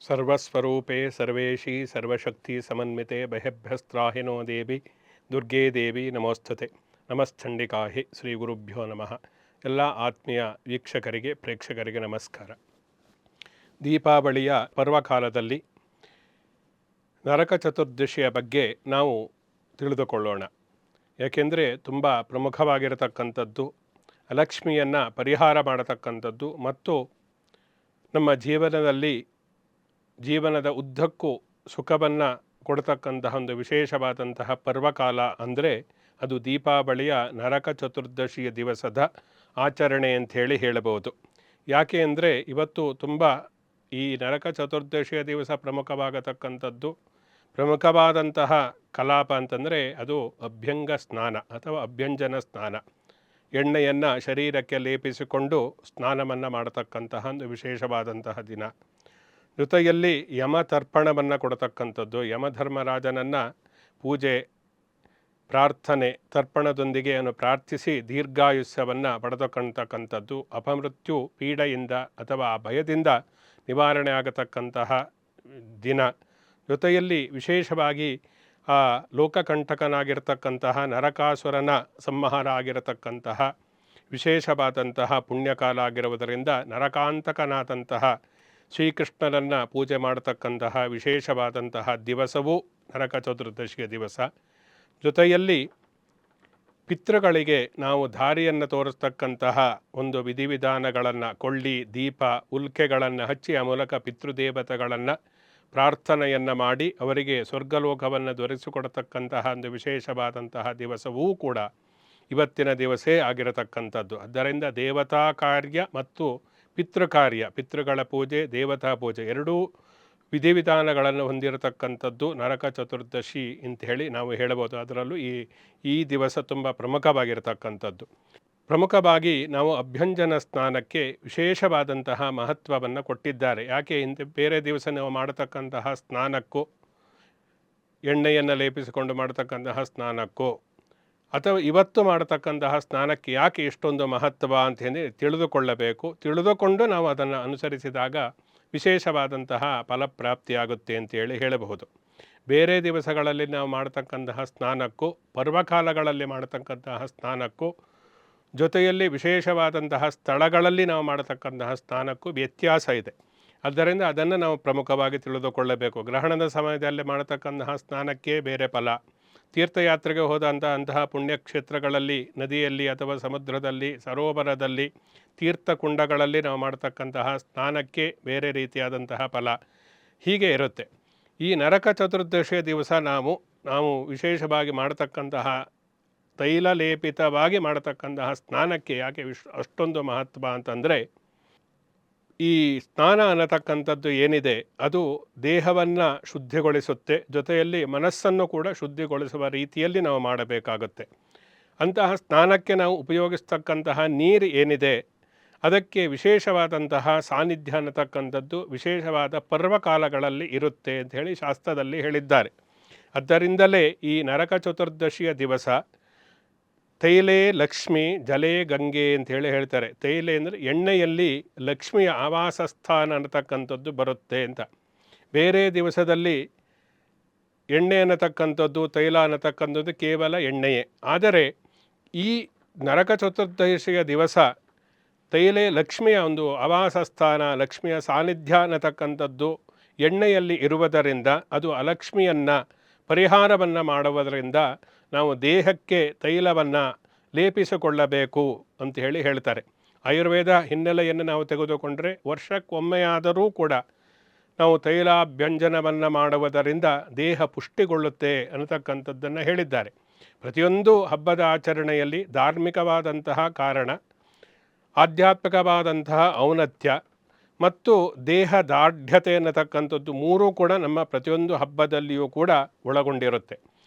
ಸರ್ವಸ್ವರೂಪೇ ಸರ್ವೇಶಿ ಸರ್ವಶಕ್ತಿ ಸಮನ್ವಿತೆ ಬಹ್ಯಭ್ಯಸ್ತ್ರಾಹಿನೋ ದೇವಿ ದುರ್ಗೇ ದೇವಿ ನಮೋಸ್ತುತೆ. ನಮಶ್ಚಂಡಿಕಾಹಿ ಶ್ರೀ ಗುರುಭ್ಯೋ ನಮಃ. ಎಲ್ಲ ಆತ್ಮೀಯ ವೀಕ್ಷಕರಿಗೆ ಪ್ರೇಕ್ಷಕರಿಗೆ ನಮಸ್ಕಾರ. ದೀಪಾವಳಿಯ ಪರ್ವಕಾಲದಲ್ಲಿ ನರಕ ಚತುರ್ದಶಿಯ ಬಗ್ಗೆ ನಾವು ತಿಳಿದುಕೊಳ್ಳೋಣ. ಯಾಕೆಂದರೆ ತುಂಬ ಪ್ರಮುಖವಾಗಿರತಕ್ಕಂಥದ್ದು, ಅಲಕ್ಷ್ಮಿಯನ್ನು ಪರಿಹಾರ ಮಾಡತಕ್ಕಂಥದ್ದು ಮತ್ತು ನಮ್ಮ ಜೀವನದ ಉದ್ದಕ್ಕೂ ಸುಖವನ್ನು ಕೊಡ್ತಕ್ಕಂತಹ ಒಂದು ವಿಶೇಷವಾದಂತಹ ಪರ್ವಕಾಲ ಅಂದರೆ ಅದು ದೀಪಾವಳಿಯ ನರಕ ಚತುರ್ದಶಿಯ ದಿವಸದ ಆಚರಣೆ ಅಂಥೇಳಿ ಹೇಳಬಹುದು. ಯಾಕೆ ಅಂದರೆ ಇವತ್ತು ತುಂಬ ಈ ನರಕ ಚತುರ್ದಶಿಯ ದಿವಸ ಪ್ರಮುಖವಾದಂತಹ ಕಲಾಪ ಅಂತಂದರೆ ಅದು ಅಭ್ಯಂಗ ಸ್ನಾನ ಅಥವಾ ಅಭ್ಯಂಜನ ಸ್ನಾನ. ಎಣ್ಣೆಯನ್ನು ಶರೀರಕ್ಕೆ ಲೇಪಿಸಿಕೊಂಡು ಸ್ನಾನವನ್ನು ಮಾಡತಕ್ಕಂತಹ ಒಂದು ವಿಶೇಷವಾದಂತಹ ದಿನ. ಜೊತೆಯಲ್ಲಿ ಯಮತರ್ಪಣವನ್ನು ಕೊಡತಕ್ಕಂಥದ್ದು, ಯಮಧರ್ಮರಾಜನನ್ನು ಪೂಜೆ ಪ್ರಾರ್ಥನೆ ತರ್ಪಣದೊಂದಿಗೆ ಪ್ರಾರ್ಥಿಸಿ ದೀರ್ಘಾಯುಷ್ಯವನ್ನು ಪಡೆದುಕೊಂಡತಕ್ಕಂಥದ್ದು, ಅಪಮೃತ್ಯು ಪೀಡೆಯಿಂದ ಅಥವಾ ಆ ಭಯದಿಂದ ನಿವಾರಣೆ ಆಗತಕ್ಕಂತಹ ದಿನ. ಜೊತೆಯಲ್ಲಿ ವಿಶೇಷವಾಗಿ ಆ ಲೋಕಕಂಟಕನಾಗಿರ್ತಕ್ಕಂತಹ ನರಕಾಸುರನ ಸಂಹಾರ ಆಗಿರತಕ್ಕಂತಹ ವಿಶೇಷವಾದಂತಹ ಪುಣ್ಯಕಾಲ ಆಗಿರುವುದರಿಂದ ನರಕಾಂತಕನಾದಂತಹ ಶ್ರೀಕೃಷ್ಣನನ್ನು ಪೂಜೆ ಮಾಡತಕ್ಕಂತಹ ವಿಶೇಷವಾದಂತಹ ದಿವಸವೂ ನರಕ ಚತುರ್ದಶಿಯ ದಿವಸ. ಜೊತೆಯಲ್ಲಿ ಪಿತೃಗಳಿಗೆ ನಾವು ದಾರಿಯನ್ನು ತೋರಿಸ್ತಕ್ಕಂತಹ ಒಂದು ವಿಧಿವಿಧಾನಗಳನ್ನು, ಕೊಳ್ಳಿ ದೀಪ ಉಲ್ಕೆಗಳನ್ನು ಹಚ್ಚಿ ಆ ಮೂಲಕ ಪಿತೃದೇವತೆಗಳನ್ನು ಪ್ರಾರ್ಥನೆಯನ್ನು ಮಾಡಿ ಅವರಿಗೆ ಸ್ವರ್ಗಲೋಕವನ್ನು ದೊರೆಸಿಕೊಡತಕ್ಕಂತಹ ಒಂದು ವಿಶೇಷವಾದಂತಹ ದಿವಸವೂ ಕೂಡ ಇವತ್ತಿನ ದಿವಸೇ ಆಗಿರತಕ್ಕಂಥದ್ದು. ಆದ್ದರಿಂದ ದೇವತಾ ಕಾರ್ಯ ಮತ್ತು ಪಿತೃಕಾರ್ಯ, ಪಿತೃಗಳ ಪೂಜೆ ದೇವತಾ ಪೂಜೆ ಎರಡೂ ವಿಧಿವಿಧಾನಗಳನ್ನು ಹೊಂದಿರತಕ್ಕಂಥದ್ದು ನರಕ ಚತುರ್ದಶಿ ಅಂಥೇಳಿ ನಾವು ಹೇಳಬಹುದು. ಅದರಲ್ಲೂ ಈ ದಿವಸ ತುಂಬ ಪ್ರಮುಖವಾಗಿರತಕ್ಕಂಥದ್ದು. ಪ್ರಮುಖವಾಗಿ ನಾವು ಅಭ್ಯಂಜನ ಸ್ನಾನಕ್ಕೆ ವಿಶೇಷವಾದಂತಹ ಮಹತ್ವವನ್ನು ಕೊಟ್ಟಿದ್ದಾರೆ. ಯಾಕೆ ಬೇರೆ ದಿವಸ ನಾವು ಮಾಡತಕ್ಕಂತಹ ಸ್ನಾನಕ್ಕೂ, ಎಣ್ಣೆಯನ್ನು ಲೇಪಿಸಿಕೊಂಡು ಮಾಡತಕ್ಕಂತಹ ಸ್ನಾನಕ್ಕೂ ಅಥವಾ ಇವತ್ತು ಮಾಡತಕ್ಕಂತಹ ಸ್ನಾನಕ್ಕೆ ಯಾಕೆ ಇಷ್ಟೊಂದು ಮಹತ್ವ ಅಂತೇಳಿ ತಿಳಿದುಕೊಂಡು ನಾವು ಅದನ್ನು ಅನುಸರಿಸಿದಾಗ ವಿಶೇಷವಾದಂತಹ ಫಲಪ್ರಾಪ್ತಿಯಾಗುತ್ತೆ ಅಂತೇಳಿ ಹೇಳಬಹುದು. ಬೇರೆ ದಿವಸಗಳಲ್ಲಿ ನಾವು ಮಾಡತಕ್ಕಂತಹ ಸ್ನಾನಕ್ಕೂ, ಪರ್ವಕಾಲಗಳಲ್ಲಿ ಮಾಡತಕ್ಕಂತಹ ಸ್ನಾನಕ್ಕೂ, ಜೊತೆಯಲ್ಲಿ ವಿಶೇಷವಾದಂತಹ ಸ್ಥಳಗಳಲ್ಲಿ ನಾವು ಮಾಡತಕ್ಕಂತಹ ಸ್ನಾನಕ್ಕೂ ವ್ಯತ್ಯಾಸ ಇದೆ. ಆದ್ದರಿಂದ ಅದನ್ನು ನಾವು ಪ್ರಮುಖವಾಗಿ ತಿಳಿದುಕೊಳ್ಳಬೇಕು. ಗ್ರಹಣದ ಸಮಯದಲ್ಲಿ ಮಾಡತಕ್ಕಂತಹ ಸ್ನಾನಕ್ಕೆ ಬೇರೆ ಫಲ, ತೀರ್ಥಯಾತ್ರೆಗೆ ಹೋದಂತಹ ಪುಣ್ಯಕ್ಷೇತ್ರಗಳಲ್ಲಿ, ನದಿಯಲ್ಲಿ ಅಥವಾ ಸಮುದ್ರದಲ್ಲಿ, ಸರೋವರದಲ್ಲಿ, ತೀರ್ಥಕುಂಡಗಳಲ್ಲಿ ನಾವು ಮಾಡತಕ್ಕಂತಹ ಸ್ನಾನಕ್ಕೆ ಬೇರೆ ರೀತಿಯಾದಂತಹ ಫಲ ಹೀಗೆ ಇರುತ್ತೆ. ಈ ನರಕ ಚತುರ್ದಶಿಯ ದಿವಸ ನಾವು ವಿಶೇಷವಾಗಿ ಮಾಡತಕ್ಕಂತಹ ತೈಲ ಲೇಪಿತವಾಗಿ ಮಾಡತಕ್ಕಂತಹ ಸ್ನಾನಕ್ಕೆ ಯಾಕೆ ಅಷ್ಟೊಂದು ಮಹತ್ವ ಅಂತಂದರೆ, ಈ ಸ್ನಾನ ಅನ್ನತಕ್ಕಂಥದ್ದು ಏನಿದೆ ಅದು ದೇಹವನ್ನು ಶುದ್ಧಿಗೊಳಿಸುತ್ತೆ, ಜೊತೆಯಲ್ಲಿ ಮನಸ್ಸನ್ನು ಕೂಡ ಶುದ್ಧಿಗೊಳಿಸುವ ರೀತಿಯಲ್ಲಿ ನಾವು ಮಾಡಬೇಕಾಗುತ್ತೆ. ಅಂತಹ ಸ್ನಾನಕ್ಕೆ ನಾವು ಉಪಯೋಗಿಸ್ತಕ್ಕಂತಹ ನೀರು ಏನಿದೆ ಅದಕ್ಕೆ ವಿಶೇಷವಾದಂತಹ ಸಾನ್ನಿಧ್ಯ ಅನ್ನತಕ್ಕಂಥದ್ದು ವಿಶೇಷವಾದ ಪರ್ವಕಾಲಗಳಲ್ಲಿ ಇರುತ್ತೆ ಅಂತ ಹೇಳಿ ಶಾಸ್ತ್ರದಲ್ಲಿ ಹೇಳಿದ್ದಾರೆ. ಅದರಿಂದಲೇ ಈ ನರಕ ಚತುರ್ದಶಿಯ ದಿವಸ ತೈಲೇ ಲಕ್ಷ್ಮಿ ಜಲೇ ಗಂಗೆ ಅಂಥೇಳಿ ಹೇಳ್ತಾರೆ. ತೈಲೆ ಅಂದರೆ ಎಣ್ಣೆಯಲ್ಲಿ ಲಕ್ಷ್ಮಿಯ ಆವಾಸ ಸ್ಥಾನ ಅನ್ನತಕ್ಕಂಥದ್ದು ಬರುತ್ತೆ ಅಂತ. ಬೇರೆ ದಿವಸದಲ್ಲಿ ಎಣ್ಣೆ ಅನ್ನತಕ್ಕಂಥದ್ದು, ತೈಲ ಅನ್ನತಕ್ಕಂಥದ್ದು ಕೇವಲ ಎಣ್ಣೆಯೇ. ಆದರೆ ಈ ನರಕ ಚತುರ್ದಶಿಯ ದಿವಸ ತೈಲೆ ಲಕ್ಷ್ಮಿಯ ಒಂದು ಆವಾಸ ಸ್ಥಾನ, ಲಕ್ಷ್ಮಿಯ ಸಾನ್ನಿಧ್ಯ ಅನ್ನತಕ್ಕಂಥದ್ದು ಎಣ್ಣೆಯಲ್ಲಿ ಇರುವುದರಿಂದ ಅದು ಅಲಕ್ಷ್ಮಿಯನ್ನು ಪರಿಹಾರವನ್ನು ಮಾಡುವುದರಿಂದ ನಾವು ದೇಹಕ್ಕೆ ತೈಲವನ್ನು ಲೇಪಿಸಿಕೊಳ್ಳಬೇಕು ಅಂತ ಹೇಳ್ತಾರೆ. ಆಯುರ್ವೇದ ಹಿನ್ನೆಲೆಯನ್ನು ನಾವು ತೆಗೆದುಕೊಂಡರೆ ವರ್ಷಕ್ಕೊಮ್ಮೆಯಾದರೂ ಕೂಡ ನಾವು ತೈಲಾಭ್ಯಂಜನವನ್ನು ಮಾಡುವುದರಿಂದ ದೇಹ ಪುಷ್ಟಿಗೊಳ್ಳುತ್ತೆ ಅನ್ನತಕ್ಕಂಥದ್ದನ್ನು ಹೇಳಿದ್ದಾರೆ. ಪ್ರತಿಯೊಂದು ಹಬ್ಬದ ಆಚರಣೆಯಲ್ಲಿ ಧಾರ್ಮಿಕವಾದಂತಹ ಕಾರಣ, ಆಧ್ಯಾತ್ಮಿಕವಾದಂತಹ ಔನ್ನತ್ಯ ಮತ್ತು ದೇಹ ದಾರ್ಢ್ಯತೆ ಅನ್ನತಕ್ಕಂಥದ್ದು ಮೂರೂ ಕೂಡ ನಮ್ಮ ಪ್ರತಿಯೊಂದು ಹಬ್ಬದಲ್ಲಿಯೂ ಕೂಡ ಒಳಗೊಂಡಿರುತ್ತೆ.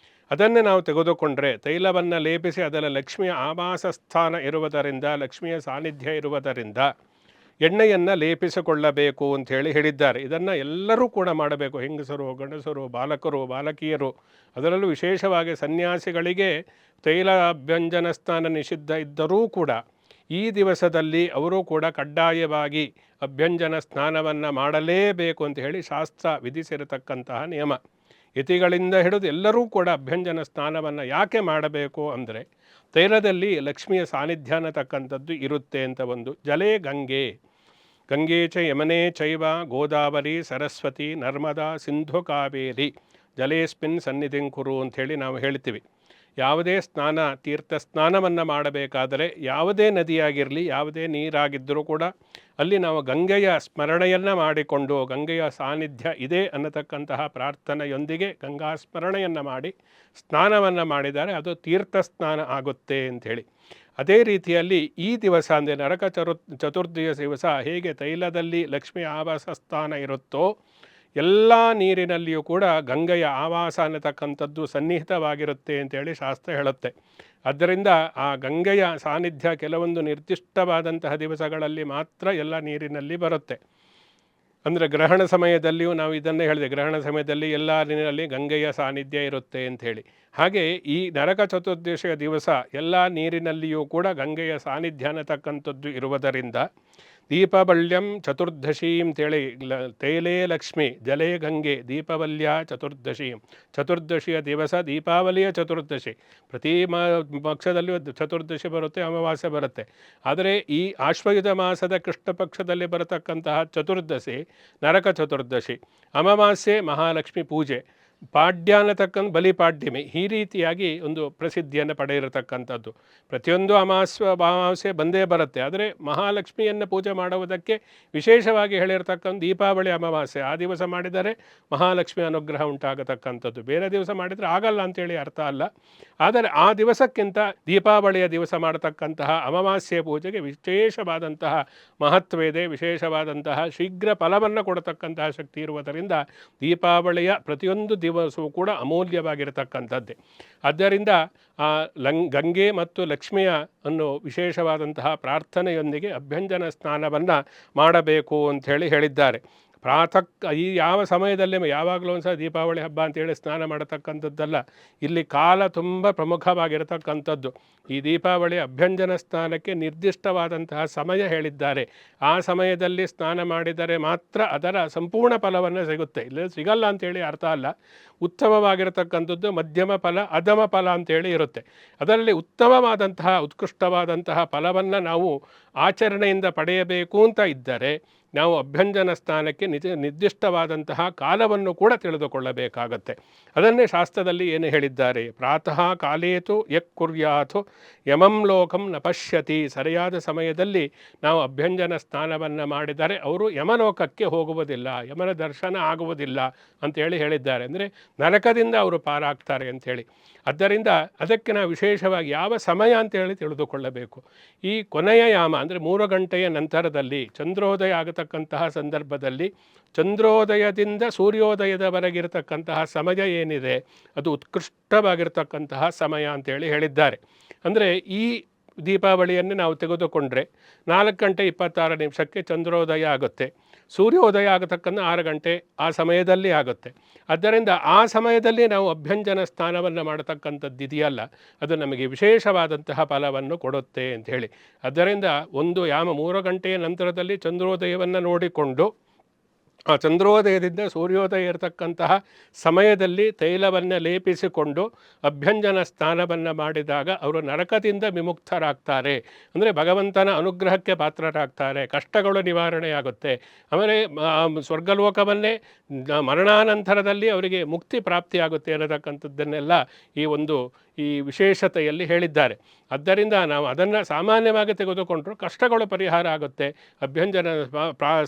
ಅದನ್ನೇ ನಾವು ತೆಗೆದುಕೊಂಡ್ರೆ ತೈಲವನ್ನು ಲೇಪಿಸಿ ಅದರ ಲಕ್ಷ್ಮಿಯ ಆವಾಸ ಸ್ಥಾನ ಇರುವುದರಿಂದ, ಲಕ್ಷ್ಮಿಯ ಸಾನ್ನಿಧ್ಯ ಇರುವುದರಿಂದ ಎಣ್ಣೆಯನ್ನು ಲೇಪಿಸಿಕೊಳ್ಳಬೇಕು ಅಂಥೇಳಿ ಹೇಳಿದ್ದಾರೆ. ಇದನ್ನು ಎಲ್ಲರೂ ಕೂಡ ಮಾಡಬೇಕು. ಹೆಂಗಸರು, ಗಂಡಸರು, ಬಾಲಕರು, ಬಾಲಕಿಯರು, ಅದರಲ್ಲೂ ವಿಶೇಷವಾಗಿ ಸನ್ಯಾಸಿಗಳಿಗೆ ತೈಲ ಅಭ್ಯಂಜನ ಸ್ನಾನ ನಿಷಿದ್ಧ ಇದ್ದರೂ ಕೂಡ ಈ ದಿವಸದಲ್ಲಿ ಅವರು ಕೂಡ ಕಡ್ಡಾಯವಾಗಿ ಅಭ್ಯಂಜನ ಸ್ನಾನವನ್ನು ಮಾಡಲೇಬೇಕು ಅಂತ ಹೇಳಿ ಶಾಸ್ತ್ರ ವಿಧಿಸಿರತಕ್ಕಂತಹ ನಿಯಮ. ಯತಿಗಳಿಂದ ಹಿಡಿದು ಎಲ್ಲರೂ ಕೂಡ ಅಭ್ಯಂಜನ ಸ್ನಾನವನ್ನು ಯಾಕೆ ಮಾಡಬೇಕು ಅಂದರೆ ತೈಲದಲ್ಲಿ ಲಕ್ಷ್ಮಿಯ ಸಾನ್ನಿಧ್ಯ ಅನ್ನತಕ್ಕಂಥದ್ದು ಇರುತ್ತೆ ಅಂತ ಒಂದು. ಜಲೇ ಗಂಗೆ, ಗಂಗೆ ಚ ಯಮನೆ ಚೈವ ಗೋದಾವರಿ ಸರಸ್ವತಿ ನರ್ಮದಾ ಸಿಂಧು ಕಾವೇರಿ ಜಲೇಸ್ಮಿನ್ ಸನ್ನಿಧಿಂ ಕುರು ಅಂಥೇಳಿ ನಾವು ಹೇಳ್ತೀವಿ. ಯಾವುದೇ ಸ್ನಾನ ತೀರ್ಥ ಸ್ನಾನವನ್ನು ಮಾಡಬೇಕಾದರೆ ಯಾವುದೇ ನದಿಯಾಗಿರಲಿ, ಯಾವುದೇ ನೀರಾಗಿದ್ದರೂ ಕೂಡ ಅಲ್ಲಿ ನಾವು ಗಂಗೆಯ ಸ್ಮರಣೆಯನ್ನು ಮಾಡಿಕೊಂಡು ಗಂಗೆಯ ಸಾನ್ನಿಧ್ಯ ಇದೆ ಅನ್ನತಕ್ಕಂತಹ ಪ್ರಾರ್ಥನೆಯೊಂದಿಗೆ ಗಂಗಾ ಸ್ಮರಣೆಯನ್ನು ಮಾಡಿ ಸ್ನಾನವನ್ನು ಮಾಡಿದರೆ ಅದು ತೀರ್ಥ ಸ್ನಾನ ಆಗುತ್ತೆ ಅಂಥೇಳಿ. ಅದೇ ರೀತಿಯಲ್ಲಿ ಈ ದಿವಸ ಅಂದರೆ ನರಕ ಚತುರ್ದಶಿ ದಿವಸ ಹೇಗೆ ತೈಲದಲ್ಲಿ ಲಕ್ಷ್ಮಿಯ ಆವಾಸ ಸ್ಥಾನ ಇರುತ್ತೋ ಎಲ್ಲ ನೀರಿನಲ್ಲಿಯೂ ಕೂಡ ಗಂಗೆಯ ಆವಾಸ ಅನ್ನತಕ್ಕಂಥದ್ದು ಸನ್ನಿಹಿತವಾಗಿರುತ್ತೆ ಅಂತೇಳಿ ಶಾಸ್ತ್ರ ಹೇಳುತ್ತೆ. ಆದ್ದರಿಂದ ಆ ಗಂಗೆಯ ಸಾನ್ನಿಧ್ಯ ಕೆಲವೊಂದು ನಿರ್ದಿಷ್ಟವಾದಂತಹ ದಿವಸಗಳಲ್ಲಿ ಮಾತ್ರ ಎಲ್ಲ ನೀರಿನಲ್ಲಿ ಬರುತ್ತೆ. ಅಂದರೆ ಗ್ರಹಣ ಸಮಯದಲ್ಲಿಯೂ ನಾವು ಇದನ್ನೇ ಹೇಳಿದೆ, ಗ್ರಹಣ ಸಮಯದಲ್ಲಿ ಎಲ್ಲ ನೀರಿನಲ್ಲಿ ಗಂಗೆಯ ಸಾನ್ನಿಧ್ಯ ಇರುತ್ತೆ ಅಂಥೇಳಿ. ಹಾಗೆ ಈ ನರಕ ಚತುರ್ದಶಿಯ ದಿವಸ ಎಲ್ಲ ನೀರಿನಲ್ಲಿಯೂ ಕೂಡ ಗಂಗೆಯ ಸಾನ್ನಿಧ್ಯ ಅನ್ನತಕ್ಕಂಥದ್ದು ಇರುವುದರಿಂದ ದೀಪವಲ್ಯಂ ಚತುರ್ದಶೀಂ ಅಂತೇಳಿ ತೈಲೇ ಲಕ್ಷ್ಮಿ ಜಲೇ ಗಂಗೆ ದೀಪವಲ್ಯ ಚತುರ್ದಶೀಂ. ಚತುರ್ದಶಿಯ ದಿವಸ ದೀಪಾವಳಿಯ ಚತುರ್ದಶಿ, ಪ್ರತಿ ಪಕ್ಷದಲ್ಲಿಯೂ ಚತುರ್ದಶಿ ಬರುತ್ತೆ, ಅಮಾವಾಸ್ಯೆ ಬರುತ್ತೆ. ಆದರೆ ಈ ಆಶ್ವಯುಧ ಮಾಸದ ಕೃಷ್ಣ ಪಕ್ಷದಲ್ಲಿ ಬರತಕ್ಕಂತಹ ಚತುರ್ದಶಿ ನರಕ ಚತುರ್ದಶಿ, ಅಮಾವಾಸ್ಯೆ ಮಹಾಲಕ್ಷ್ಮಿ ಪೂಜೆ, ಪಾಡ್ಯ ಅನ್ನತಕ್ಕಂಥ ಬಲಿಪಾಡ್ಯಮಿ, ಈ ರೀತಿಯಾಗಿ ಒಂದು ಪ್ರಸಿದ್ಧಿಯನ್ನು ಪಡೆಯಿರತಕ್ಕಂಥದ್ದು. ಪ್ರತಿಯೊಂದು ಅಮಾವಾಸ್ಯೆ ಬಂದೇ ಬರುತ್ತೆ. ಆದರೆ ಮಹಾಲಕ್ಷ್ಮಿಯನ್ನು ಪೂಜೆ ಮಾಡುವುದಕ್ಕೆ ವಿಶೇಷವಾಗಿ ಹೇಳಿರ್ತಕ್ಕಂಥ ದೀಪಾವಳಿ ಅಮಾವಾಸ್ಯೆ ಆ ದಿವಸ ಮಾಡಿದರೆ ಮಹಾಲಕ್ಷ್ಮಿ ಅನುಗ್ರಹ ಉಂಟಾಗತಕ್ಕಂಥದ್ದು. ಬೇರೆ ದಿವಸ ಮಾಡಿದರೆ ಆಗಲ್ಲ ಅಂತೇಳಿ ಅರ್ಥ ಅಲ್ಲ. ಆದರೆ ಆ ದಿವಸಕ್ಕಿಂತ ದೀಪಾವಳಿಯ ದಿವಸ ಮಾಡತಕ್ಕಂತಹ ಅಮಾವಾಸ್ಯೆ ಪೂಜೆಗೆ ವಿಶೇಷವಾದಂತಹ ಮಹತ್ವ ಇದೆ, ವಿಶೇಷವಾದಂತಹ ಶೀಘ್ರ ಫಲವನ್ನು ಕೊಡತಕ್ಕಂತಹ ಶಕ್ತಿ ಇರುವುದರಿಂದ ದೀಪಾವಳಿಯ ಪ್ರತಿಯೊಂದು ದಿವಸವೂ ಕೂಡ ಅಮೂಲ್ಯವಾಗಿರತಕ್ಕಂಥದ್ದೇ. ಆದ್ದರಿಂದ ಆ ಗಂಗೆ ಮತ್ತು ಲಕ್ಷ್ಮಿಯ ಅನ್ನೋ ವಿಶೇಷವಾದಂತಹ ಪ್ರಾರ್ಥನೆಯೊಂದಿಗೆ ಅಭ್ಯಂಜನ ಸ್ನಾನವನ್ನು ಮಾಡಬೇಕು ಅಂಥೇಳಿ ಹೇಳಿದ್ದಾರೆ. ಪ್ರಾತಃ ಈ ಯಾವ ಸಮಯದಲ್ಲಿ ಯಾವಾಗಲೂ ಒಂದು ಸಹ ದೀಪಾವಳಿ ಹಬ್ಬ ಅಂತೇಳಿ ಸ್ನಾನ ಮಾಡತಕ್ಕಂಥದ್ದಲ್ಲ. ಇಲ್ಲಿ ಕಾಲ ತುಂಬ ಪ್ರಮುಖವಾಗಿರತಕ್ಕಂಥದ್ದು. ಈ ದೀಪಾವಳಿ ಅಭ್ಯಂಜನ ಸ್ನಾನಕ್ಕೆ ನಿರ್ದಿಷ್ಟವಾದಂತಹ ಸಮಯ ಹೇಳಿದ್ದಾರೆ. ಆ ಸಮಯದಲ್ಲಿ ಸ್ನಾನ ಮಾಡಿದರೆ ಮಾತ್ರ ಅದರ ಸಂಪೂರ್ಣ ಫಲವನ್ನು ಸಿಗುತ್ತೆ, ಇಲ್ಲ ಸಿಗಲ್ಲ ಅಂಥೇಳಿ ಅರ್ಥ ಅಲ್ಲ. ಉತ್ತಮವಾಗಿರತಕ್ಕಂಥದ್ದು ಮಧ್ಯಮ ಫಲ ಅಧಮ ಫಲ ಅಂತೇಳಿ ಇರುತ್ತೆ. ಅದರಲ್ಲಿ ಉತ್ತಮವಾದಂತಹ ಉತ್ಕೃಷ್ಟವಾದಂತಹ ಫಲವನ್ನು ನಾವು ಆಚರಣೆಯಿಂದ ಪಡೆಯಬೇಕು ಅಂತ ಇದ್ದರೆ ನಾವು ಅಭ್ಯಂಜನ ಸ್ನಾನಕ್ಕೆ ನಿರ್ದಿಷ್ಟವಾದಂತಹ ಕಾಲವನ್ನು ಕೂಡ ತಿಳಿದುಕೊಳ್ಳಬೇಕಾಗತ್ತೆ. ಅದನ್ನೇ ಶಾಸ್ತ್ರದಲ್ಲಿ ಏನು ಹೇಳಿದ್ದಾರೆ, ಪ್ರಾತಃ ಕಾಲೇತು ಯಕ್ ಕುರ್ಯಾಥು ಯಮಂ ಲೋಕಂ ನ ಪಶ್ಯತಿ. ಸರಿಯಾದ ಸಮಯದಲ್ಲಿ ನಾವು ಅಭ್ಯಂಜನ ಸ್ನಾನವನ್ನು ಮಾಡಿದರೆ ಅವರು ಯಮಲೋಕಕ್ಕೆ ಹೋಗುವುದಿಲ್ಲ, ಯಮನ ದರ್ಶನ ಆಗುವುದಿಲ್ಲ ಅಂತೇಳಿ ಹೇಳಿದ್ದಾರೆ. ಅಂದರೆ ನರಕದಿಂದ ಅವರು ಪಾರಾಗ್ತಾರೆ ಅಂಥೇಳಿ. ಆದ್ದರಿಂದ ಅದಕ್ಕೆ ನಾವು ವಿಶೇಷವಾಗಿ ಯಾವ ಸಮಯ ಅಂತೇಳಿ ತಿಳಿದುಕೊಳ್ಳಬೇಕು. ಈ ಕೊನೆಯ ಯಾಮ ಅಂದರೆ 3 ಗಂಟೆಯ ನಂತರದಲ್ಲಿ ಚಂದ್ರೋದಯ ಆಗತಕ್ಕಂತಹ ಸಂದರ್ಭದಲ್ಲಿ ಚಂದ್ರೋದಯದಿಂದ ಸೂರ್ಯೋದಯದವರೆಗಿರತಕ್ಕಂತಹ ಸಮಯ ಏನಿದೆ ಅದು ಉತ್ಕೃಷ್ಟವಾಗಿರ್ತಕ್ಕಂತಹ ಸಮಯ ಅಂತೇಳಿ ಹೇಳಿದ್ದಾರೆ. ಅಂದರೆ ಈ ದೀಪಾವಳಿಯನ್ನು ನಾವು ತೆಗೆದುಕೊಂಡ್ರೆ 4:26 ಚಂದ್ರೋದಯ ಆಗುತ್ತೆ, ಸೂರ್ಯೋದಯ ಆಗತಕ್ಕಂಥ 6 ಗಂಟೆ ಆ ಸಮಯದಲ್ಲಿ ಆಗುತ್ತೆ. ಆದ್ದರಿಂದ ಆ ಸಮಯದಲ್ಲಿ ನಾವು ಅಭ್ಯಂಜನ ಸ್ನಾನವನ್ನು ಮಾಡತಕ್ಕಂಥದ್ದು ಇದೆಯಲ್ಲ, ಅದು ನಮಗೆ ವಿಶೇಷವಾದಂತಹ ಫಲವನ್ನು ಕೊಡುತ್ತೆ ಅಂಥೇಳಿ. ಆದ್ದರಿಂದ ಒಂದು ಯಾಮ 3 ಗಂಟೆಯ ನಂತರದಲ್ಲಿ ಚಂದ್ರೋದಯವನ್ನು ನೋಡಿಕೊಂಡು ಆ ಚಂದ್ರೋದಯದಿಂದ ಸೂರ್ಯೋದಯ ಇರತಕ್ಕಂತಹ ಸಮಯದಲ್ಲಿ ತೈಲವನ್ನು ಲೇಪಿಸಿಕೊಂಡು ಅಭ್ಯಂಜನ ಸ್ನಾನವನ್ನು ಮಾಡಿದಾಗ ಅವರು ನರಕದಿಂದ ವಿಮುಕ್ತರಾಗ್ತಾರೆ. ಅಂದರೆ ಭಗವಂತನ ಅನುಗ್ರಹಕ್ಕೆ ಪಾತ್ರರಾಗ್ತಾರೆ, ಕಷ್ಟಗಳು ನಿವಾರಣೆಯಾಗುತ್ತೆ. ಆಮೇಲೆ ಸ್ವರ್ಗಲೋಕವನ್ನೇ ಮರಣಾನಂತರದಲ್ಲಿ ಅವರಿಗೆ ಮುಕ್ತಿ ಪ್ರಾಪ್ತಿಯಾಗುತ್ತೆ ಅನ್ನತಕ್ಕಂಥದ್ದನ್ನೆಲ್ಲ ಈ ವಿಶೇಷತೆಯಲ್ಲಿ ಹೇಳಿದ್ದಾರೆ. ಆದ್ದರಿಂದ ನಾವು ಅದನ್ನು ಸಾಮಾನ್ಯವಾಗಿ ತೆಗೆದುಕೊಂಡರೂ ಕಷ್ಟಗಳು ಪರಿಹಾರ ಆಗುತ್ತೆ. ಅಭ್ಯಂಜನ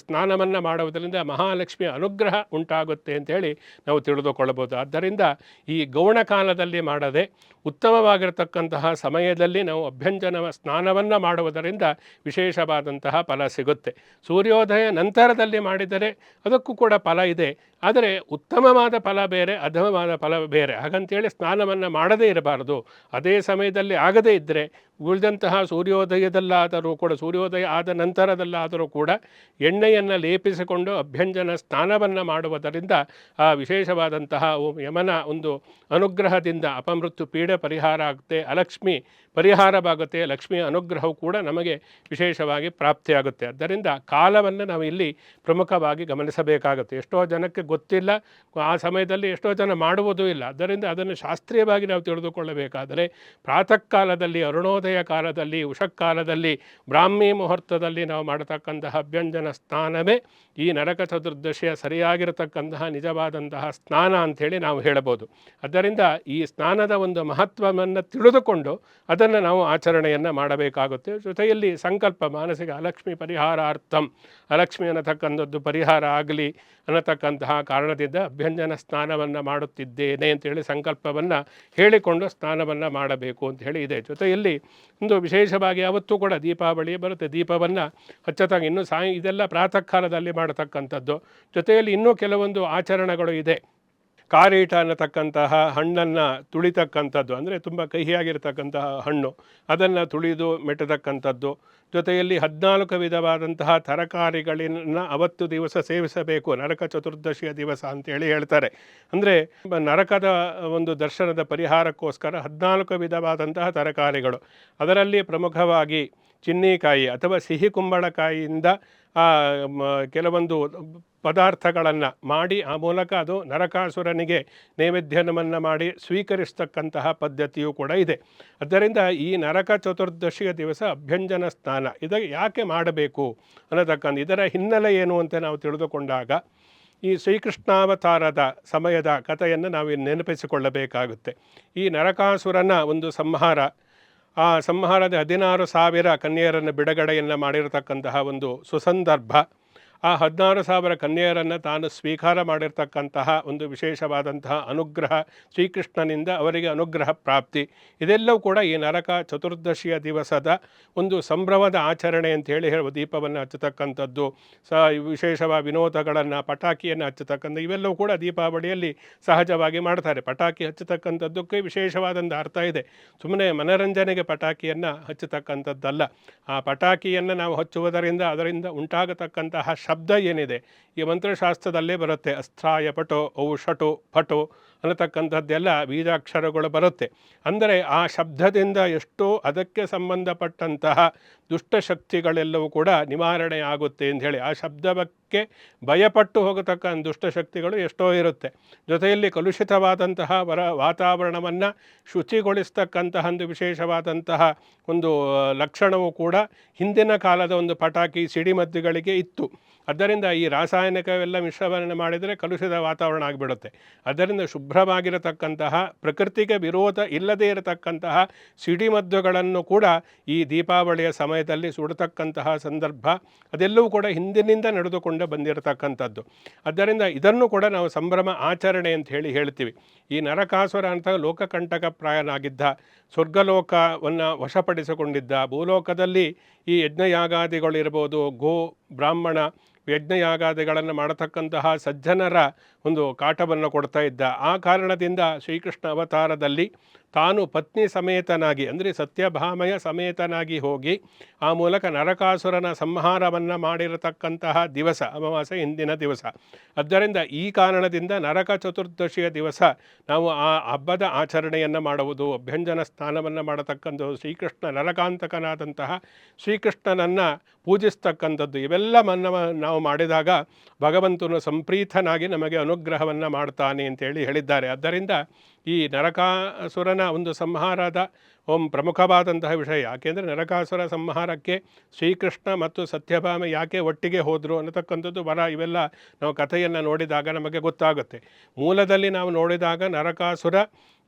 ಸ್ನಾನವನ್ನು ಮಾಡುವುದರಿಂದ ಮಹಾಲಕ್ಷ್ಮಿಯ ಅನುಗ್ರಹ ಉಂಟಾಗುತ್ತೆ ಅಂತೇಳಿ ನಾವು ತಿಳಿದುಕೊಳ್ಳಬಹುದು. ಆದ್ದರಿಂದ ಈ ಗೌಣ ಕಾಲದಲ್ಲಿ ಮಾಡದೆ ಉತ್ತಮವಾಗಿರತಕ್ಕಂತಹ ಸಮಯದಲ್ಲಿ ನಾವು ಅಭ್ಯಂಜನ ಸ್ನಾನವನ್ನು ಮಾಡುವುದರಿಂದ ವಿಶೇಷವಾದಂತಹ ಫಲ ಸಿಗುತ್ತೆ. ಸೂರ್ಯೋದಯ ನಂತರದಲ್ಲಿ ಮಾಡಿದರೆ ಅದಕ್ಕೂ ಕೂಡ ಫಲ ಇದೆ, ಆದರೆ ಉತ್ತಮವಾದ ಫಲ ಬೇರೆ, ಅಧಮವಾದ ಫಲ ಬೇರೆ. ಹಾಗಂತೇಳಿ ಸ್ನಾನವನ್ನು ಮಾಡದೇ ಇರಬಾರದು. ಮಾಡಬಾರ್ದು. ಅದೇ ಸಮಯದಲ್ಲಿ ಆಗದೇ ಇದ್ದರೆ ಉಳಿದಂತಹ ಸೂರ್ಯೋದಯದಲ್ಲಾದರೂ ಕೂಡ, ಸೂರ್ಯೋದಯ ಆದ ನಂತರದಲ್ಲಾದರೂ ಕೂಡ ಎಣ್ಣೆಯನ್ನು ಲೇಪಿಸಿಕೊಂಡು ಅಭ್ಯಂಜನ ಸ್ನಾನವನ್ನು ಮಾಡುವುದರಿಂದ ಆ ವಿಶೇಷವಾದಂತಹ ಯಮನ ಒಂದು ಅನುಗ್ರಹದಿಂದ ಅಪಮೃತ್ಯು ಪೀಡೆ ಪರಿಹಾರ ಆಗುತ್ತೆ, ಅಲಕ್ಷ್ಮಿ ಪರಿಹಾರವಾಗುತ್ತೆ, ಲಕ್ಷ್ಮಿಯ ಅನುಗ್ರಹವು ಕೂಡ ನಮಗೆ ವಿಶೇಷವಾಗಿ ಪ್ರಾಪ್ತಿಯಾಗುತ್ತೆ. ಆದ್ದರಿಂದ ಕಾಲವನ್ನು ನಾವು ಇಲ್ಲಿ ಪ್ರಮುಖವಾಗಿ ಗಮನಿಸಬೇಕಾಗುತ್ತೆ. ಎಷ್ಟೋ ಜನಕ್ಕೆ ಗೊತ್ತಿಲ್ಲ, ಆ ಸಮಯದಲ್ಲಿ ಎಷ್ಟೋ ಜನ ಮಾಡುವುದೂ ಇಲ್ಲ. ಆದ್ದರಿಂದ ಅದನ್ನು ಶಾಸ್ತ್ರೀಯವಾಗಿ ನಾವು ತಿಳಿದುಕೊಳ್ಳಬೇಕಾದರೆ ಪ್ರಾತಃ ಕಾಲದಲ್ಲಿ, ಅರುಣೋದಯ ಕಾಲದಲ್ಲಿ, ಉಷಕ್ಕಾಲದಲ್ಲಿ, ಬ್ರಾಹ್ಮಿ ಮುಹೂರ್ತದಲ್ಲಿ ನಾವು ಮಾಡತಕ್ಕಂತಹ ಅಭ್ಯಂಜನ ಸ್ನಾನವೇ ಈ ನರಕ ಚತುರ್ದಶಿಯ ಸರಿಯಾಗಿರತಕ್ಕಂತಹ ನಿಜವಾದಂತಹ ಸ್ನಾನ ಅಂಥೇಳಿ ನಾವು ಹೇಳಬಹುದು. ಆದ್ದರಿಂದ ಈ ಸ್ನಾನದ ಒಂದು ಮಹತ್ವವನ್ನು ತಿಳಿದುಕೊಂಡು ಅದನ್ನು ನಾವು ಆಚರಣೆಯನ್ನು ಮಾಡಬೇಕಾಗುತ್ತೆ. ಜೊತೆಯಲ್ಲಿ ಸಂಕಲ್ಪ, ಮಾನಸಿಕ ಅಲಕ್ಷ್ಮಿ ಪರಿಹಾರಾರ್ಥಂ, ಅಲಕ್ಷ್ಮಿ ಅನ್ನತಕ್ಕಂಥದ್ದು ಪರಿಹಾರ ಆಗಲಿ ಅನ್ನತಕ್ಕಂತಹ ಕಾರಣದಿಂದ ಅಭ್ಯಂಜನ ಸ್ನಾನವನ್ನು ಮಾಡುತ್ತಿದ್ದೇನೆ ಅಂತೇಳಿ ಸಂಕಲ್ಪವನ್ನು ಹೇಳಿಕೊಂಡು ಸ್ನಾನವನ್ನು ಮಾಡಬೇಕು ಅಂತ ಹೇಳಿ ಇದೆ. ಜೊತೆಯಲ್ಲಿ ಒಂದು ವಿಶೇಷವಾಗಿ ಯಾವತ್ತೂ ಕೂಡ ದೀಪಾವಳಿ ಬರುತ್ತೆ, ದೀಪವನ್ನು ಹಚ್ಚತಾಗ ಇನ್ನೂ ಇದೆಲ್ಲ ಪ್ರಾತಃ ಕಾಲದಲ್ಲಿ ಮಾಡತಕ್ಕಂಥದ್ದು. ಜೊತೆಯಲ್ಲಿ ಇನ್ನೂ ಕೆಲವೊಂದು ಆಚರಣೆಗಳು ಇದೆ. ಕಾರೀಟ ಅನ್ನತಕ್ಕಂತಹ ಹಣ್ಣನ್ನು ತುಳಿತಕ್ಕಂಥದ್ದು, ಅಂದರೆ ತುಂಬ ಕಹಿಯಾಗಿರ್ತಕ್ಕಂತಹ ಹಣ್ಣು, ಅದನ್ನು ತುಳಿದು ಮೆಟ್ಟತಕ್ಕಂಥದ್ದು. ಜೊತೆಯಲ್ಲಿ 14 ವಿಧವಾದಂತಹ ತರಕಾರಿಗಳನ್ನು ಅವತ್ತು ದಿವಸ ಸೇವಿಸಬೇಕು, ನರಕ ಚತುರ್ದಶಿಯ ದಿವಸ ಅಂತೇಳಿ ಹೇಳ್ತಾರೆ. ಅಂದರೆ ನರಕದ ಒಂದು ದರ್ಶನದ ಪರಿಹಾರಕ್ಕೋಸ್ಕರ 14 ವಿಧವಾದಂತಹ ತರಕಾರಿಗಳು, ಅದರಲ್ಲಿ ಪ್ರಮುಖವಾಗಿ ಚಿನ್ನಿಕಾಯಿ ಅಥವಾ ಸಿಹಿ ಕುಂಬಳಕಾಯಿಯಿಂದ ಕೆಲವೊಂದು ಪದಾರ್ಥಗಳನ್ನು ಮಾಡಿ ಆ ಮೂಲಕ ಅದು ನರಕಾಸುರನಿಗೆ ನೈವೇದ್ಯವನ್ನು ಮಾಡಿ ಸ್ವೀಕರಿಸ್ತಕ್ಕಂತಹ ಪದ್ಧತಿಯೂ ಕೂಡ ಇದೆ. ಆದ್ದರಿಂದ ಈ ನರಕ ಚತುರ್ದಶಿಯ ದಿವಸ ಅಭ್ಯಂಜನ ಸ್ನಾನ ಇದಕ್ಕೆ ಯಾಕೆ ಮಾಡಬೇಕು ಅನ್ನತಕ್ಕಂಥ ಇದರ ಹಿನ್ನೆಲೆ ಏನು ಅಂತ ನಾವು ತಿಳಿದುಕೊಂಡಾಗ ಈ ಶ್ರೀಕೃಷ್ಣಾವತಾರದ ಸಮಯದ ಕಥೆಯನ್ನು ನಾವು ನೆನಪಿಸಿಕೊಳ್ಳಬೇಕಾಗುತ್ತೆ. ಈ ನರಕಾಸುರನ ಒಂದು ಸಂಹಾರ, ಆ ಸಂಹಾರದ 16,000 ಕನ್ಯೆಯರನ್ನು ಬಿಡುಗಡೆಯನ್ನು ಮಾಡಿರತಕ್ಕಂತಹ ಒಂದು ಸುಸಂದರ್ಭ, ಆ 16,000 ಕನ್ಯೆಯರನ್ನು ತಾನು ಸ್ವೀಕಾರ ಮಾಡಿರ್ತಕ್ಕಂತಹ ಒಂದು ವಿಶೇಷವಾದಂತಹ ಅನುಗ್ರಹ, ಶ್ರೀಕೃಷ್ಣನಿಂದ ಅವರಿಗೆ ಅನುಗ್ರಹ ಪ್ರಾಪ್ತಿ, ಇದೆಲ್ಲವೂ ಕೂಡ ಈ ನರಕ ಚತುರ್ದಶಿಯ ದಿವಸದ ಒಂದು ಸಂಭ್ರಮದ ಆಚರಣೆ ಅಂತೇಳಿ ಹೇಳುವ. ದೀಪವನ್ನು ಹಚ್ಚತಕ್ಕಂಥದ್ದು, ವಿಶೇಷವಾದ ವಿನೋದಗಳನ್ನು, ಪಟಾಕಿಯನ್ನು ಹಚ್ಚತಕ್ಕಂಥ, ಇವೆಲ್ಲವೂ ಕೂಡ ದೀಪಾವಳಿಯಲ್ಲಿ ಸಹಜವಾಗಿ ಮಾಡ್ತಾರೆ. ಪಟಾಕಿ ಹಚ್ಚತಕ್ಕಂಥದ್ದಕ್ಕೆ ವಿಶೇಷವಾದಂಥ ಅರ್ಥ ಇದೆ. ಸುಮ್ಮನೆ ಮನರಂಜನೆಗೆ ಪಟಾಕಿಯನ್ನು ಹಚ್ಚತಕ್ಕಂಥದ್ದಲ್ಲ. ಆ ಪಟಾಕಿಯನ್ನು ನಾವು ಹಚ್ಚುವುದರಿಂದ ಅದರಿಂದ ಉಂಟಾಗತಕ್ಕಂತಹ ಶಬ್ದ ಏನಿದೆ ಈ ಮಂತ್ರಶಾಸ್ತ್ರದಲ್ಲೇ ಬರುತ್ತೆ. ಅಸ್ಥಾಯ ಪಟೋ ಔಷಟೋ ಪಟೋ ಅನ್ನತಕ್ಕಂಥದ್ದೆಲ್ಲ ಬೀಜಾಕ್ಷರಗಳು ಬರುತ್ತೆ. ಅಂದರೆ ಆ ಶಬ್ದದಿಂದ ಎಷ್ಟೋ ಅದಕ್ಕೆ ಸಂಬಂಧಪಟ್ಟಂತಹ ದುಷ್ಟಶಕ್ತಿಗಳೆಲ್ಲವೂ ಕೂಡ ನಿವಾರಣೆ ಆಗುತ್ತೆ ಅಂತ ಹೇಳಿ, ಆ ಶಬ್ದಕ್ಕೆ ಭಯಪಟ್ಟು ಹೋಗತಕ್ಕ ದುಷ್ಟಶಕ್ತಿಗಳು ಎಷ್ಟೋ ಇರುತ್ತೆ. ಜೊತೆಯಲ್ಲಿ ಕಲುಷಿತವಾದಂತಹ ವಾತಾವರಣವನ್ನು ಶುಚಿಗೊಳಿಸ್ತಕ್ಕಂತಹ ಒಂದು ವಿಶೇಷವಾದಂತಹ ಒಂದು ಲಕ್ಷಣವೂ ಕೂಡ ಹಿಂದಿನ ಕಾಲದ ಒಂದು ಪಟಾಕಿ ಸಿಡಿಮದ್ದುಗಳಿಗೆ ಇತ್ತು. ಆದ್ದರಿಂದ ಈ ರಾಸಾಯನಿಕವೆಲ್ಲ ಮಿಶ್ರವನ್ನು ಮಾಡಿದರೆ ಕಲುಷಿತ ವಾತಾವರಣ ಆಗಿಬಿಡುತ್ತೆ. ಅದರಿಂದ ಶುಭ್ರವಾಗಿರತಕ್ಕಂತಹ ಪ್ರಕೃತಿಗೆ ವಿರೋಧ ಇಲ್ಲದೇ ಇರತಕ್ಕಂತಹ ಸಿಡಿಮದ್ದುಗಳನ್ನು ಕೂಡ ಈ ದೀಪಾವಳಿಯ ಸಮಯದಲ್ಲಿ ಸುಡತಕ್ಕಂತಹ ಸಂದರ್ಭ ಅದೆಲ್ಲವೂ ಕೂಡ ಹಿಂದಿನಿಂದ ನಡೆದುಕೊಂಡು ಬಂದಿರತಕ್ಕಂಥದ್ದು. ಆದ್ದರಿಂದ ಇದನ್ನು ಕೂಡ ನಾವು ಸಂಭ್ರಮ ಆಚರಣೆ ಅಂತ ಹೇಳ್ತೀವಿ. ಈ ನರಕಾಸುರ ಅಂತ ಲೋಕಕಂಟಕ ಪ್ರಾಯನಾಗಿದ್ದ, ಸ್ವರ್ಗಲೋಕವನ್ನು ವಶಪಡಿಸಿಕೊಂಡಿದ್ದ, ಭೂಲೋಕದಲ್ಲಿ ಈ ಯಜ್ಞಯಾಗಾದಿಗಳಿರ್ಬೋದು, ಗೋ ಬ್ರಾಹ್ಮಣ ಯಜ್ಞಯಾಗಾದಿಗಳನ್ನು ಮಾಡತಕ್ಕಂತಹ ಸಜ್ಜನರ ಒಂದು ಕಾಟವನ್ನು ಕೊಡ್ತಾ ಇದ್ದ. ಆ ಕಾರಣದಿಂದ ಶ್ರೀಕೃಷ್ಣ ಅವತಾರದಲ್ಲಿ ತಾನು ಪತ್ನಿ ಸಮೇತನಾಗಿ, ಅಂದರೆ ಸತ್ಯಭಾಮೆಯ ಸಮೇತನಾಗಿ ಹೋಗಿ ಆ ಮೂಲಕ ನರಕಾಸುರನ ಸಂಹಾರವನ್ನು ಮಾಡಿರತಕ್ಕಂತಹ ದಿವಸ ಅಮಾವಾಸ್ಯೆ ಹಿಂದಿನ ದಿವಸ. ಆದ್ದರಿಂದ ಈ ಕಾರಣದಿಂದ ನರಕ ಚತುರ್ದಶಿಯ ದಿವಸ ನಾವು ಆ ಹಬ್ಬದ ಆಚರಣೆಯನ್ನು ಮಾಡುವುದು, ಅಭ್ಯಂಜನ ಸ್ನಾನವನ್ನು ಮಾಡತಕ್ಕಂಥದ್ದು, ಶ್ರೀಕೃಷ್ಣ ನರಕಾಂತಕನಾದಂತಹ ಶ್ರೀಕೃಷ್ಣನನ್ನು ಪೂಜಿಸ್ತಕ್ಕಂಥದ್ದು, ಇವೆಲ್ಲ ನಾವು ಮಾಡಿದಾಗ ಭಗವಂತನು ಸಂಪ್ರೀತನಾಗಿ ನಮಗೆ ಅನುಗ್ರಹವನ್ನು ಮಾಡ್ತಾನೆ ಅಂತೇಳಿ ಹೇಳಿದ್ದಾರೆ. ಆದ್ದರಿಂದ ಈ ನರಕಾಸುರನ ಒಂದು ಸಂಹಾರದ ಪ್ರಮುಖವಾದಂತಹ ವಿಷಯ. ಯಾಕೆಂದರೆ ನರಕಾಸುರ ಸಂಹಾರಕ್ಕೆ ಶ್ರೀಕೃಷ್ಣ ಮತ್ತು ಸತ್ಯಭಾಮೆ ಯಾಕೆ ಒಟ್ಟಿಗೆ ಹೋದರು ಅನ್ನತಕ್ಕಂಥದ್ದು ಇವೆಲ್ಲ ನಾವು ಕಥೆಯನ್ನು ನೋಡಿದಾಗ ನಮಗೆ ಗೊತ್ತಾಗುತ್ತೆ. ಮೂಲದಲ್ಲಿ ನಾವು ನೋಡಿದಾಗ ನರಕಾಸುರ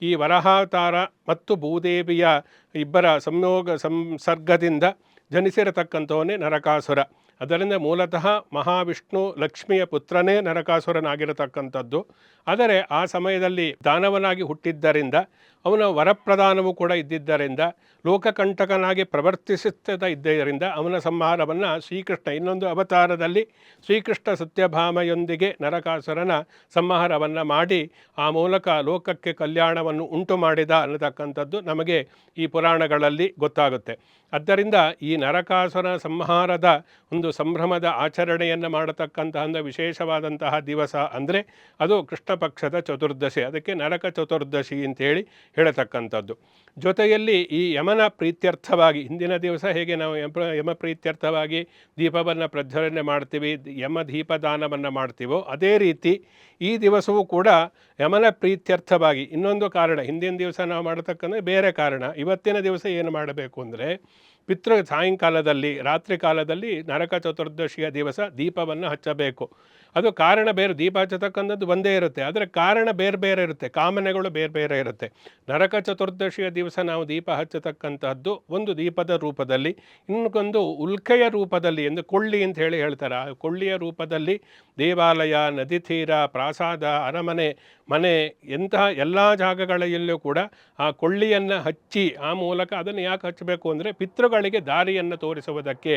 ಈ ವರಹಾವತಾರ ಮತ್ತು ಭೂದೇವಿಯ ಇಬ್ಬರ ಸಂಸರ್ಗದಿಂದ ಜನಿಸಿರತಕ್ಕಂಥವನೇ ನರಕಾಸುರ. ಅದರಿಂದ ಮೂಲತಃ ಮಹಾವಿಷ್ಣು ಲಕ್ಷ್ಮಿಯ ಪುತ್ರನೇ ನರಕಾಸುರನಾಗಿರತಕ್ಕಂಥದ್ದು. ಆದರೆ ಆ ಸಮಯದಲ್ಲಿ ದಾನವನಾಗಿ ಹುಟ್ಟಿದ್ದರಿಂದ ಅವನ ವರಪ್ರದಾನವೂ ಕೂಡ ಇದ್ದಿದ್ದರಿಂದ ಲೋಕಕಂಟಕನಾಗಿ ಪ್ರವರ್ತಿಸುತ್ತಾ ಇದ್ದರಿಂದ ಅವನ ಸಂಹಾರವನ್ನು ಶ್ರೀಕೃಷ್ಣ ಇನ್ನೊಂದು ಅವತಾರದಲ್ಲಿ ಶ್ರೀಕೃಷ್ಣ ಸತ್ಯಭಾಮೆಯೊಂದಿಗೆ ನರಕಾಸುರನ ಸಂಹಾರವನ್ನು ಮಾಡಿ ಆ ಮೂಲಕ ಲೋಕಕ್ಕೆ ಕಲ್ಯಾಣವನ್ನು ಉಂಟು ಮಾಡಿದ ಅನ್ನತಕ್ಕಂಥದ್ದು ನಮಗೆ ಈ ಪುರಾಣಗಳಲ್ಲಿ ಗೊತ್ತಾಗುತ್ತೆ. ಆದ್ದರಿಂದ ಈ ನರಕಾಸುರ ಸಂಹಾರದ ಒಂದು ಸಂಭ್ರಮದ ಆಚರಣೆಯನ್ನು ಮಾಡತಕ್ಕಂತಹ ಒಂದು ವಿಶೇಷವಾದಂತಹ ದಿವಸ ಅಂದರೆ ಅದು ಕೃಷ್ಣ ಪಕ್ಷದ ಚತುರ್ದಶಿ, ಅದಕ್ಕೆ ನರಕ ಚತುರ್ದಶಿ ಅಂತೇಳಿ ಹೇಳತಕ್ಕಂಥದ್ದು. ಜೊತೆಯಲ್ಲಿ ಈ ಯಮನ ಪ್ರೀತ್ಯರ್ಥವಾಗಿ ಹಿಂದಿನ ದಿವಸ ಹೇಗೆ ನಾವು ಯಮ ಪ್ರೀತ್ಯರ್ಥವಾಗಿ ದೀಪವನ್ನು ಪ್ರಜ್ವಲನೆ ಮಾಡ್ತೀವಿ, ಯಮ ದೀಪದಾನವನ್ನು ಮಾಡ್ತೀವೋ ಅದೇ ರೀತಿ ಈ ದಿವಸವೂ ಕೂಡ ಯಮನ ಪ್ರೀತ್ಯರ್ಥವಾಗಿ ಇನ್ನೊಂದು ಕಾರಣ, ಹಿಂದಿನ ದಿವಸ ನಾವು ಮಾಡತಕ್ಕಂಥ ಬೇರೆ ಕಾರಣ, ಇವತ್ತಿನ ದಿವಸ ಏನು ಮಾಡಬೇಕು ಅಂದರೆ ಸಾಯಂಕಾಲದಲ್ಲಿ ರಾತ್ರಿ ಕಾಲದಲ್ಲಿ ನರಕ ಚತುರ್ದಶಿಯ ದಿವಸ ದೀಪವನ್ನು ಹಚ್ಚಬೇಕು. ಅದು ಕಾರಣ ಬೇರೆ, ದೀಪ ಹಚ್ಚತಕ್ಕಂಥದ್ದು ಒಂದೇ ಇರುತ್ತೆ, ಆದರೆ ಕಾರಣ ಬೇರೆ ಬೇರೆ ಇರುತ್ತೆ, ಕಾಮನೆಗಳು ಬೇರೆ ಬೇರೆ ಇರುತ್ತೆ. ನರಕ ಚತುರ್ದಶಿಯ ದಿವಸ ನಾವು ದೀಪ ಹಚ್ಚತಕ್ಕಂಥದ್ದು ಒಂದು ದೀಪದ ರೂಪದಲ್ಲಿ, ಇನ್ನೊಂದು ಉಲ್ಕೆಯ ರೂಪದಲ್ಲಿ ಎಂದು ಕೊಳ್ಳಿ ಅಂತ ಹೇಳ್ತಾರೆ. ಆ ಕೊಳ್ಳಿಯ ರೂಪದಲ್ಲಿ ದೇವಾಲಯ, ನದಿ ತೀರ, ಪ್ರಾಸಾದ, ಅರಮನೆ, ಮನೆ ಎಂತಹ ಎಲ್ಲ ಜಾಗಗಳಲ್ಲೂ ಕೂಡ ಆ ಕೊಳ್ಳಿಯನ್ನು ಹಚ್ಚಿ ಆ ಮೂಲಕ ಅದನ್ನು ಯಾಕೆ ಹಚ್ಚಬೇಕು ಅಂದರೆ ಪಿತೃಗಳಿಗೆ ದಾರಿಯನ್ನು ತೋರಿಸುವುದಕ್ಕೆ.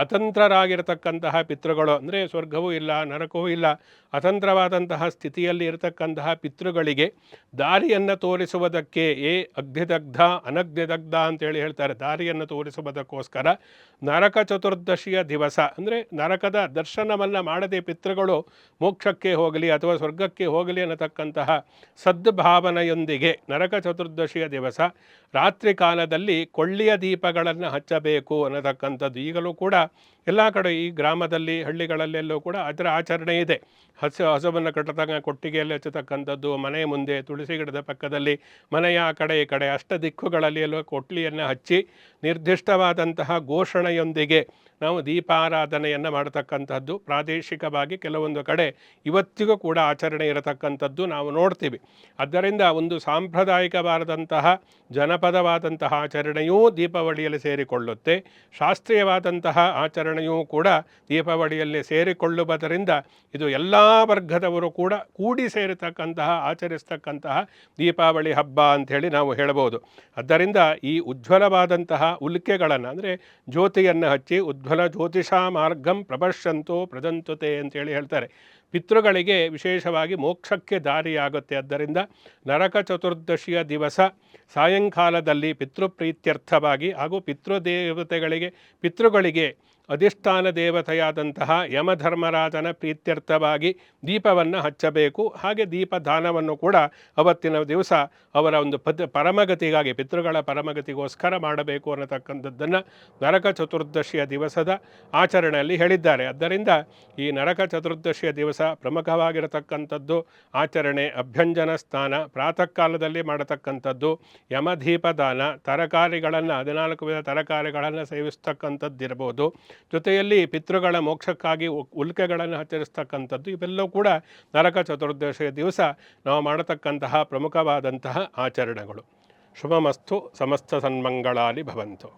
ಅತಂತ್ರರಾಗಿರತಕ್ಕಂತಹ ಪಿತೃಗಳು ಅಂದರೆ ಸ್ವರ್ಗವೂ ಇಲ್ಲ ನರಕವೂ ಇಲ್ಲ ಅತಂತ್ರವಾದಂತಹ ಸ್ಥಿತಿಯಲ್ಲಿ ಇರತಕ್ಕಂತಹ ಪಿತೃಗಳಿಗೆ ದಾರಿಯನ್ನು ತೋರಿಸುವುದಕ್ಕೆ ಅಗ್ನಿದಗ್ಧ ಅನಗ್ನಿದಗ್ಧ ಅಂತೇಳಿ ಹೇಳ್ತಾರೆ. ದಾರಿಯನ್ನು ತೋರಿಸುವುದಕ್ಕೋಸ್ಕರ ನರಕ ಚತುರ್ದಶಿಯ ದಿವಸ ಅಂದರೆ ನರಕದ ದರ್ಶನವನ್ನು ಮಾಡದೆ ಪಿತೃಗಳು ಮೋಕ್ಷಕ್ಕೆ ಹೋಗಲಿ ಅಥವಾ ಸ್ವರ್ಗಕ್ಕೆ ಹೋಗಲಿ ಅನ್ನತಕ್ಕಂತಹ ಸದ್ಭಾವನೆಯೊಂದಿಗೆ ನರಕ ಚತುರ್ದಶಿಯ ದಿವಸ ರಾತ್ರಿ ಕಾಲದಲ್ಲಿ ಕೊಳ್ಳಿಯ ದೀಪಗಳನ್ನು ಹಚ್ಚಬೇಕು ಅನ್ನತಕ್ಕಂಥದ್ದು ಈಗಲೂ ಕೂಡ ಎಲ್ಲ ಕಡೆ ಈ ಗ್ರಾಮದಲ್ಲಿ ಹಳ್ಳಿಗಳಲ್ಲೆಲ್ಲೂ ಕೂಡ ಅದರ ಆಚರಣೆ ಇದೆ. ಹಸುವನ್ನು ಕೊಟ್ಟಿಗೆಯಲ್ಲಿ ಹಚ್ಚತಕ್ಕಂಥದ್ದು, ಮನೆ ಮುಂದೆ ತುಳಸಿ ಗಿಡದ ಪಕ್ಕದಲ್ಲಿ, ಮನೆಯ ಆ ಕಡೆ ಈ ಕಡೆ ಅಷ್ಟ ದಿಕ್ಕುಗಳಲ್ಲಿ ಎಲ್ಲೋ ಕೊಟ್ಲಿಯನ್ನು ಹಚ್ಚಿ ನಿರ್ದಿಷ್ಟವಾದಂತಹ ಘೋಷಣೆಯೊಂದಿಗೆ ನಾವು ದೀಪಾರಾಧನೆಯನ್ನು ಮಾಡತಕ್ಕಂಥದ್ದು ಪ್ರಾದೇಶಿಕವಾಗಿ ಕೆಲವೊಂದು ಕಡೆ ಇವತ್ತಿಗೂ ಕೂಡ ಆಚರಣೆ ಇರತಕ್ಕಂಥದ್ದು ನಾವು ನೋಡ್ತೀವಿ. ಆದ್ದರಿಂದ ಒಂದು ಸಾಂಪ್ರದಾಯಿಕವಾದಂತಹ ಜನಪದವಾದಂತಹ ಆಚರಣೆಯೂ ದೀಪಾವಳಿಯಲ್ಲಿ ಸೇರಿಕೊಳ್ಳುತ್ತೆ, ಶಾಸ್ತ್ರೀಯವಾದಂತಹ ಆಚರಣೆಯೂ ಕೂಡ ದೀಪಾವಳಿಯಲ್ಲಿ ಸೇರಿಕೊಳ್ಳುವುದರಿಂದ ಇದು ಎಲ್ಲ ವರ್ಗದವರು ಕೂಡ ಕೂಡಿ ಸೇರಿತಕ್ಕಂತಹ ಆಚರಿಸ್ತಕ್ಕಂತಹ ದೀಪಾವಳಿ ಹಬ್ಬ ಅಂಥೇಳಿ ನಾವು ಹೇಳಬಹುದು. ಆದ್ದರಿಂದ ಈ ಉಜ್ವಲವಾದಂತಹ ಉಲ್ಕೆಗಳನ್ನು ಅಂದರೆ ಜ್ಯೋತಿಯನ್ನು ಹಚ್ಚಿ ಉಜ್ವಲ ಜ್ಯೋತಿಷಾ ಮಾರ್ಗಂ ಪ್ರಪಶ್ಯಂತೋ ಪ್ರದಂತುತೆ ಅಂತೇಳಿ ಹೇಳ್ತಾರೆ. ಪಿತೃಗಳಿಗೆ ವಿಶೇಷವಾಗಿ ಮೋಕ್ಷಕ್ಕೆ ದಾರಿಯಾಗುತ್ತೆ. ಆದ್ದರಿಂದ ನರಕ ಚತುರ್ದಶಿಯ ದಿವಸ ಸಾಯಂಕಾಲದಲ್ಲಿ ಪಿತೃಪ್ರೀತ್ಯರ್ಥವಾಗಿ ಹಾಗೂ ಪಿತೃಗಳಿಗೆ ಅಧಿಷ್ಠಾನ ದೇವತೆಯಾದಂತಹ ಯಮಧರ್ಮರಾಜನ ಪ್ರೀತ್ಯರ್ಥವಾಗಿ ದೀಪವನ್ನು ಹಚ್ಚಬೇಕು. ಹಾಗೆ ದೀಪದಾನವನ್ನು ಕೂಡ ಅವತ್ತಿನ ದಿವಸ ಅವರ ಒಂದು ಪರಮಗತಿಗಾಗಿ ಪಿತೃಗಳ ಪರಮಗತಿಗೋಸ್ಕರ ಮಾಡಬೇಕು ಅನ್ನತಕ್ಕಂಥದ್ದನ್ನು ನರಕ ಚತುರ್ದಶಿಯ ದಿವಸದ ಆಚರಣೆಯಲ್ಲಿ ಹೇಳಿದ್ದಾರೆ. ಆದ್ದರಿಂದ ಈ ನರಕ ಚತುರ್ದಶಿಯ ದಿವಸ ಪ್ರಮುಖವಾಗಿರತಕ್ಕಂಥದ್ದು ಆಚರಣೆ ಅಭ್ಯಂಜನ ಸ್ನಾನ, ಪ್ರಾತಃ ಕಾಲದಲ್ಲಿ ಮಾಡತಕ್ಕಂಥದ್ದು ಯಮದೀಪದಾನ, ತರಕಾರಿಗಳನ್ನು 14 ವಿಧ ತರಕಾರಿಗಳನ್ನು ಸೇವಿಸ್ತಕ್ಕಂಥದ್ದಿರ್ಬೋದು, ಜೊತೆಯಲ್ಲಿ ಪಿತೃಗಳ ಮೋಕ್ಷಕ್ಕಾಗಿ ಉಲ್ಕೆಗಳನ್ನು ಹಚ್ಚರಿಸ್ತಕ್ಕಂಥದ್ದು, ಇವೆಲ್ಲವೂ ಕೂಡ ನರಕ ಚತುರ್ದಶಿಯ ದಿವಸ ನಾವು ಮಾಡತಕ್ಕಂತಹ ಪ್ರಮುಖವಾದಂತಹ ಆಚರಣೆಗಳು. ಶುಭಮಸ್ತು, ಸಮಸ್ತ ಸನ್ಮಂಗಳಾನಿ ಭವಂತು.